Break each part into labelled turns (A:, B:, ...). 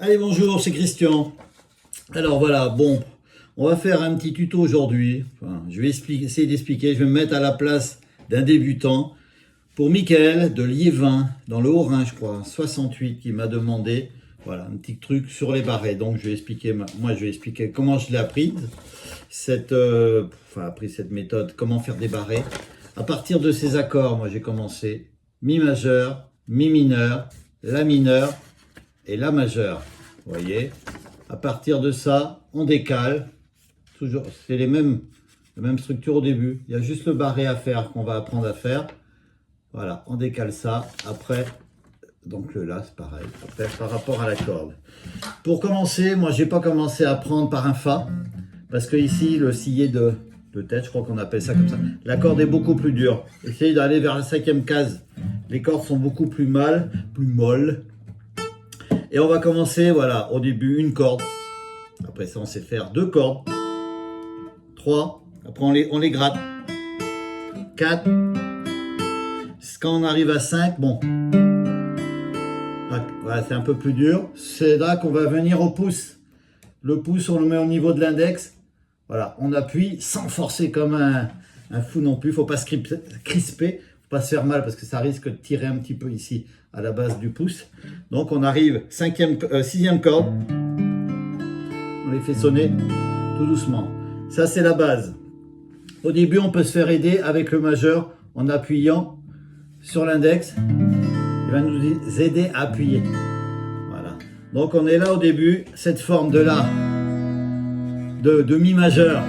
A: Allez, bonjour, c'est Christian. Alors voilà, bon, on va faire un petit tuto aujourd'hui. Enfin, je vais essayer d'expliquer, je vais me mettre à la place d'un débutant. Pour Mickaël de Liévin, dans le Haut-Rhin, je crois, 68, qui m'a demandé, voilà, un petit truc sur les barrets. Donc je vais expliquer, moi je vais expliquer comment je l'ai appris, appris cette méthode, comment faire des barrets. À partir de ces accords, moi j'ai commencé Mi majeur, Mi mineur, La mineur et La majeure. Vous voyez, à partir de ça, on décale. Toujours, c'est la même structure au début. Il y a juste le barré à faire qu'on va apprendre à faire. Voilà, on décale ça. Après, donc le La, c'est pareil. Après, par rapport à la corde. Pour commencer, moi, j'ai pas commencé à prendre par un Fa. Parce que ici, le sillet de tête, je crois qu'on appelle ça comme ça. La corde est beaucoup plus dure. Essayez d'aller vers la 5e case. Les cordes sont beaucoup plus molles. Et on va commencer, voilà, au début, une corde. Après ça, on sait faire 2 cordes. 3. Après, on les gratte. 4. Quand on arrive à 5, bon. Voilà, c'est un peu plus dur. C'est là qu'on va venir au pouce. Le pouce, on le met au niveau de l'index. Voilà, on appuie sans forcer comme un fou non plus. Il ne faut pas se crisper. Il ne faut pas se faire mal parce que ça risque de tirer un petit peu ici à la base du pouce. Donc on arrive 6e corde. On les fait sonner tout doucement. Ça c'est la base. Au début on peut se faire aider avec le majeur en appuyant sur l'index. Il va nous aider à appuyer. Voilà. Donc on est là au début. Cette forme de La, de Mi majeur,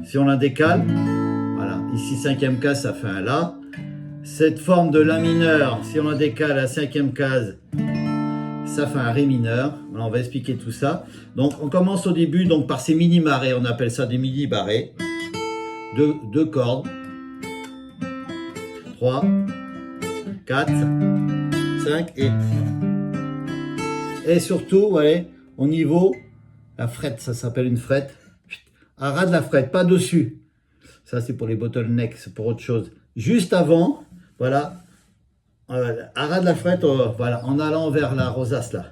A: si on la décale. Voilà. Ici 5e case, ça fait un La. Cette forme de La mineur, si on la décale à 5e case, ça fait un Ré mineur. Voilà, on va expliquer tout ça. Donc on commence au début donc par ces mini barrés, on appelle ça des mini barrés. Deux cordes. 3, 4, 5 et surtout, voyez, au niveau, la frette, ça s'appelle une frette. À ras de la frette, pas dessus. Ça c'est pour les bottlenecks, c'est pour autre chose. Juste avant, voilà, à ras de la frette, voilà, en allant vers la rosace là.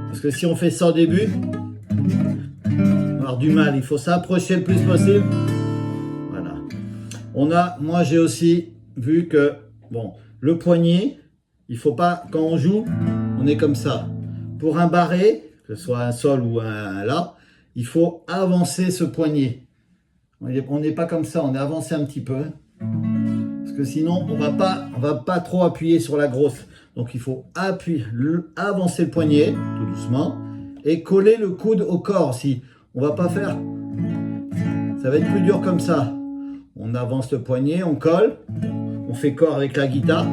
A: Parce que si on fait ça au début, on va avoir du mal. Il faut s'approcher le plus possible. Voilà. Moi j'ai aussi vu que, bon, le poignet, il faut pas, quand on joue, on est comme ça. Pour un barré, que ce soit un sol ou un La, il faut avancer ce poignet. On n'est pas comme ça, on est avancé un petit peu. Parce que sinon, on va pas trop appuyer sur la grosse. Donc il faut avancer le poignet, tout doucement, et coller le coude au corps aussi. On va pas faire. Ça va être plus dur comme ça. On avance le poignet, on colle, on fait corps avec la guitare.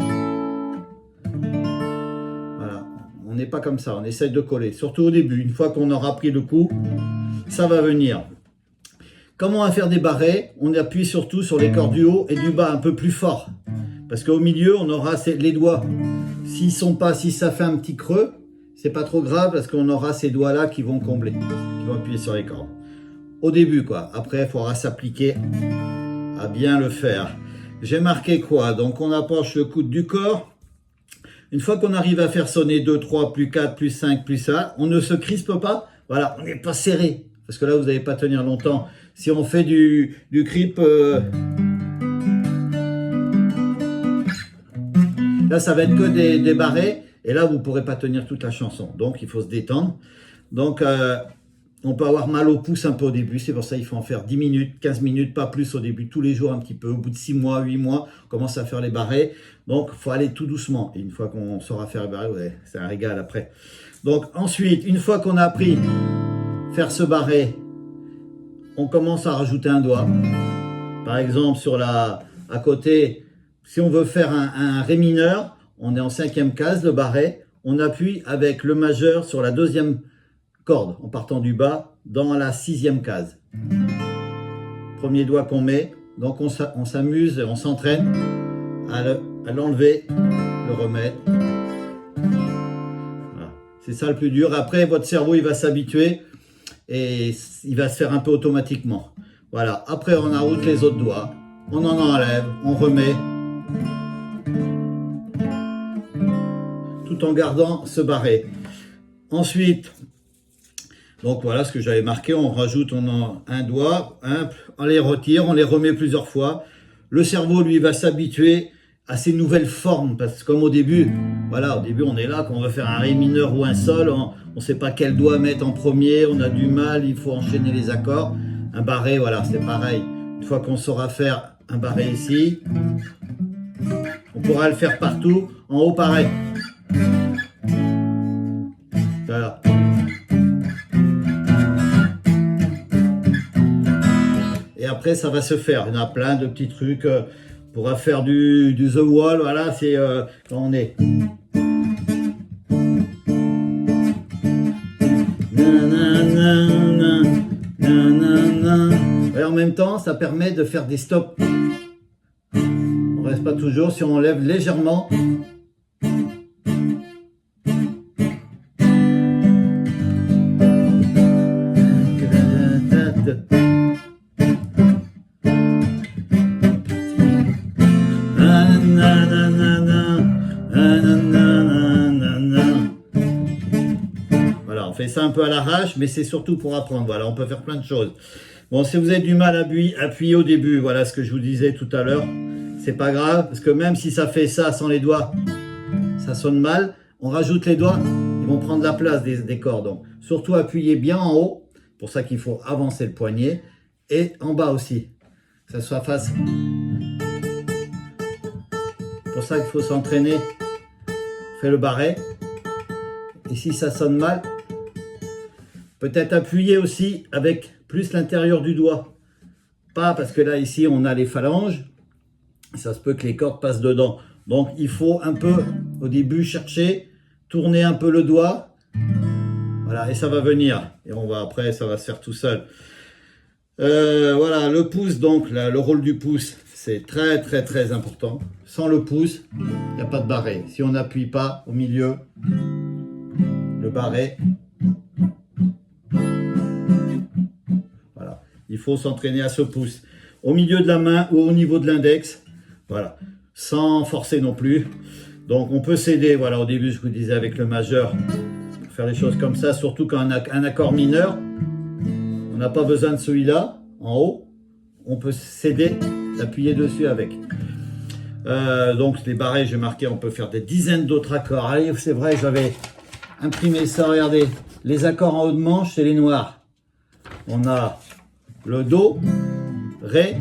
A: Voilà, on n'est pas comme ça, on essaye de coller. Surtout au début, une fois qu'on aura pris le coup, ça va venir. Comment on va faire des barrets? On appuie surtout sur les cordes du haut et du bas un peu plus fort. Parce qu'au milieu, on aura les doigts. Si ça fait un petit creux, c'est pas trop grave parce qu'on aura ces doigts-là qui vont combler, qui vont appuyer sur les cordes. Au début, quoi. Après, il faudra s'appliquer à bien le faire. J'ai marqué quoi? Donc, on approche le coude du corps. Une fois qu'on arrive à faire sonner 2, 3, plus 4, plus 5, plus ça, on ne se crispe pas. Voilà, on n'est pas serré. Parce que là, vous n'allez pas tenir longtemps. Si on fait du creep, là, ça va être que des barrés. Et là, vous ne pourrez pas tenir toute la chanson. Donc, il faut se détendre. Donc, on peut avoir mal au pouce un peu au début. C'est pour ça qu'il faut en faire 10 minutes, 15 minutes, pas plus au début. Tous les jours un petit peu. Au bout de 6 mois, 8 mois, on commence à faire les barrés. Donc, il faut aller tout doucement. Et une fois qu'on saura faire les barrés, ouais, c'est un régal après. Donc, ensuite, une fois qu'on a appris faire ce barré, on commence à rajouter un doigt. Par exemple, à côté, si on veut faire un Ré mineur, on est en 5e case, le barré, on appuie avec le majeur sur la 2e corde, en partant du bas, dans la 6e case. Premier doigt qu'on met, donc on s'amuse, on s'entraîne à l'enlever, le remettre. Voilà. C'est ça le plus dur. Après, votre cerveau, il va s'habituer et il va se faire un peu automatiquement. Voilà, après on ajoute les autres doigts, on en enlève, on remet. tout en gardant ce barré. Ensuite, donc voilà ce que j'avais marqué, on rajoute un doigt, on les retire, on les remet plusieurs fois. Le cerveau, lui, va s'habituer à ces nouvelles formes, parce que comme au début, voilà, au début on est là, quand on veut faire un ré mineur ou un sol, on ne sait pas quel doigt mettre en premier, on a du mal, il faut enchaîner les accords. Un barré, voilà, c'est pareil. Une fois qu'on saura faire un barré ici, on pourra le faire partout. En haut, pareil. Voilà. Et après, ça va se faire. Il y en a plein de petits trucs. On pourra faire du The Wall. Voilà, c'est quand on est. Et en même temps, ça permet de faire des stops. On reste pas toujours. Si on lève légèrement. Voilà, on fait ça un peu à l'arrache, mais c'est surtout pour apprendre. Voilà, on peut faire plein de choses. Bon, si vous avez du mal à appuyer au début, voilà ce que je vous disais tout à l'heure, c'est pas grave, parce que même si ça fait ça sans les doigts, ça sonne mal. On rajoute les doigts, ils vont prendre la place des cordes. Donc, surtout appuyer bien en haut, pour ça qu'il faut avancer le poignet, et en bas aussi, que ça soit facile. Pour ça qu'il faut s'entraîner. On fait le barré. Et si ça sonne mal, peut-être appuyer aussi avec plus l'intérieur du doigt. Pas parce que là, ici, on a les phalanges. Ça se peut que les cordes passent dedans. Donc, il faut un peu, au début, chercher, tourner un peu le doigt. Voilà, et ça va venir. Et on va après, ça va se faire tout seul. Voilà, le pouce, donc, là, le rôle du pouce, c'est très, très, très important. Sans le pouce, il n'y a pas de barré. Si on n'appuie pas au milieu, le barré, voilà. Il faut s'entraîner à ce pouce. Au milieu de la main ou au niveau de l'index, voilà. Sans forcer non plus. Donc, on peut s'aider. Voilà, au début, je vous disais avec le majeur, faire les choses comme ça, surtout quand on a un accord mineur. On n'a pas besoin de celui-là, en haut. On peut s'aider, d'appuyer dessus avec. Donc les barrés, j'ai marqué, on peut faire des dizaines d'autres accords. Allez, c'est vrai, j'avais imprimé ça, regardez. Les accords en haut de manche, c'est les noirs. On a le Do, Ré,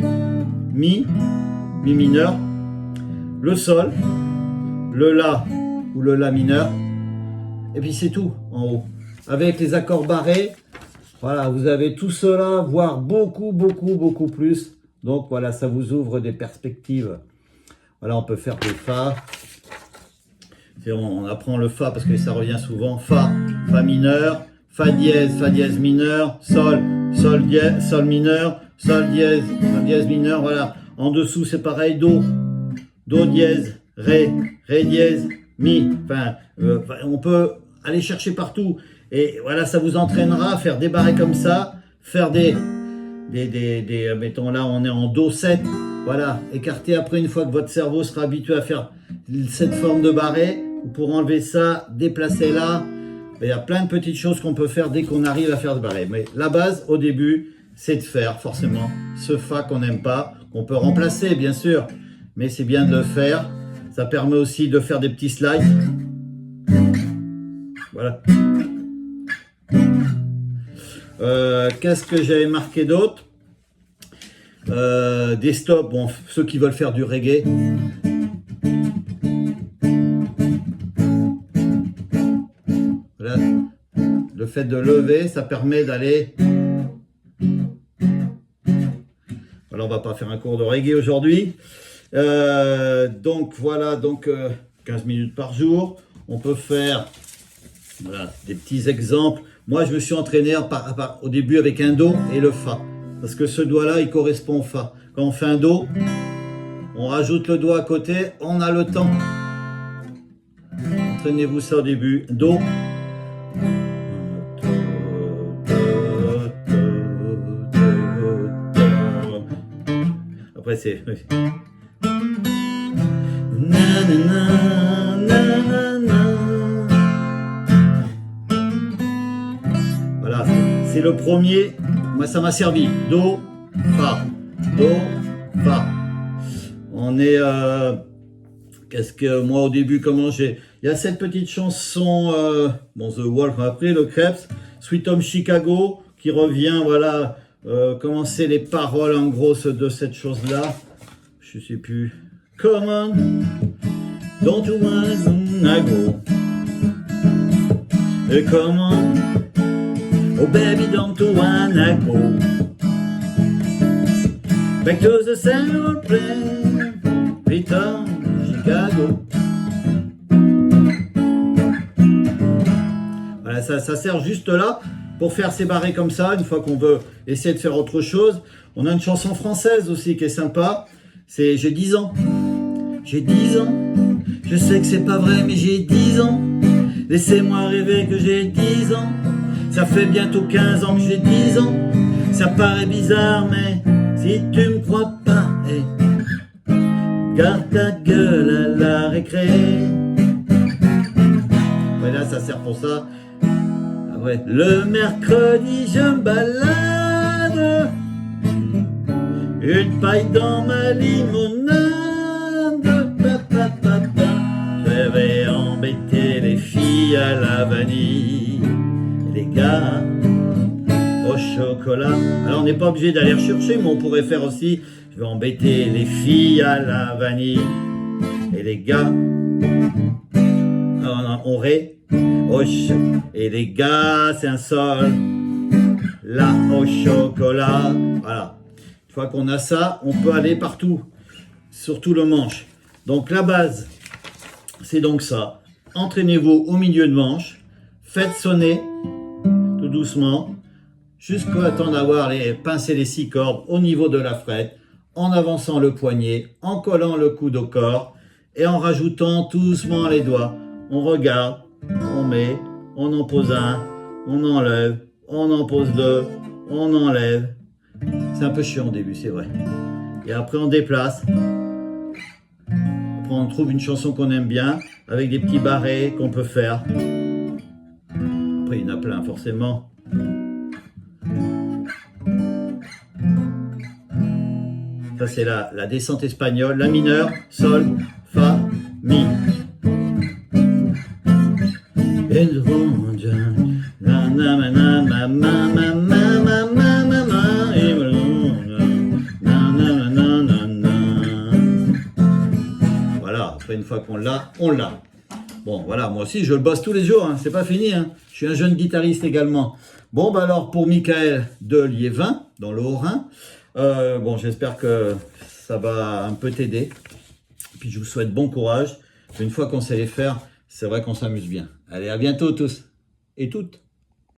A: Mi, Mi mineur, le Sol, le La ou le La mineur. Et puis c'est tout en haut. Avec les accords barrés, voilà, vous avez tout cela, voire beaucoup, beaucoup, beaucoup plus. Donc voilà, ça vous ouvre des perspectives. Voilà, on peut faire des Fa. On apprend le Fa parce que ça revient souvent. Fa, Fa mineur, Fa dièse mineur, Sol, Sol dièse, Sol mineur, Sol dièse, Fa dièse mineur. Voilà, en dessous c'est pareil, Do, Do dièse, Ré, Ré dièse, Mi. Enfin, on peut aller chercher partout. Et voilà, ça vous entraînera à faire des barrés comme ça, faire mettons là, on est en Do 7, voilà, écarter après une fois que votre cerveau sera habitué à faire cette forme de barré, pour enlever ça, déplacer là, il y a plein de petites choses qu'on peut faire dès qu'on arrive à faire ce barré. Mais la base, au début, c'est de faire forcément ce Fa qu'on n'aime pas, qu'on peut remplacer bien sûr, mais c'est bien de le faire. Ça permet aussi de faire des petits slides. Voilà. Qu'est-ce que j'avais marqué d'autre? Des stops, bon, ceux qui veulent faire du reggae. Voilà. Le fait de lever, ça permet d'aller. Voilà, on va pas faire un cours de reggae aujourd'hui. Donc voilà, 15 minutes par jour. On peut faire voilà, des petits exemples. Moi, je me suis entraîné au début avec un Do et le Fa. Parce que ce doigt-là, il correspond au Fa. Quand on fait un Do, on rajoute le doigt à côté, on a le temps. Entraînez-vous ça au début. Do. Après, c'est... Na, na, na, na, na, na. le premier, moi ça m'a servi. Do, Fa, Do, Fa. On est... qu'est-ce que moi au début, comment j'ai... Il y a cette petite chanson, bon The Wolf après, le Krebs, Sweet Home Chicago, qui revient, voilà, comment c'est les paroles en gros de cette chose-là. Je sais plus. Come on, don't you wanna go? Come on, oh baby, don't you wanna go? Back to the same old place, return Chicago. Voilà, ça sert juste là pour faire ces barrés comme ça, une fois qu'on veut essayer de faire autre chose. On a une chanson française aussi qui est sympa, c'est J'ai 10 ans. J'ai 10 ans, je sais que c'est pas vrai mais j'ai 10 ans. Laissez-moi rêver que j'ai 10 ans. Ça fait bientôt 15 ans que j'ai 10 ans. Ça paraît bizarre mais si tu me crois pas, hey, garde ta gueule à la récré. Voilà, ça sert pour ça. Ah ouais. Le mercredi, je me balade, une paille dans ma limonade. Je vais embêter les filles à la vanille, les gars au chocolat. Alors on n'est pas obligé d'aller rechercher, mais on pourrait faire aussi. Je vais embêter les filles à la vanille et les gars. Alors on ré, et les gars c'est un sol. Là au chocolat. Voilà. Une fois qu'on a ça, on peut aller partout, sur tout le manche. Donc la base, c'est donc ça. Entraînez-vous au milieu de manche, faites sonner tout doucement, jusqu'à temps d'avoir pincé les 6 cordes au niveau de la frette, en avançant le poignet, en collant le coude au corps et en rajoutant doucement les doigts. On regarde, on met, on en pose un, on enlève, on en pose deux, on enlève. C'est un peu chiant au début, c'est vrai. Et après on déplace. Après on trouve une chanson qu'on aime bien, avec des petits barrés qu'on peut faire. Après il y en a plein forcément. Ça c'est la descente espagnole, la mineure, sol, fa, mi. Voilà, après une fois qu'on l'a, on l'a. Bon, voilà, moi aussi je le bosse tous les jours, hein, c'est pas fini, hein. Je suis un jeune guitariste également. Bon, bah alors pour Michael de Liévin, dans le Haut-Rhin, bon, j'espère que ça va un peu t'aider. Puis je vous souhaite bon courage. Une fois qu'on sait les faire, c'est vrai qu'on s'amuse bien. Allez, à bientôt tous et toutes.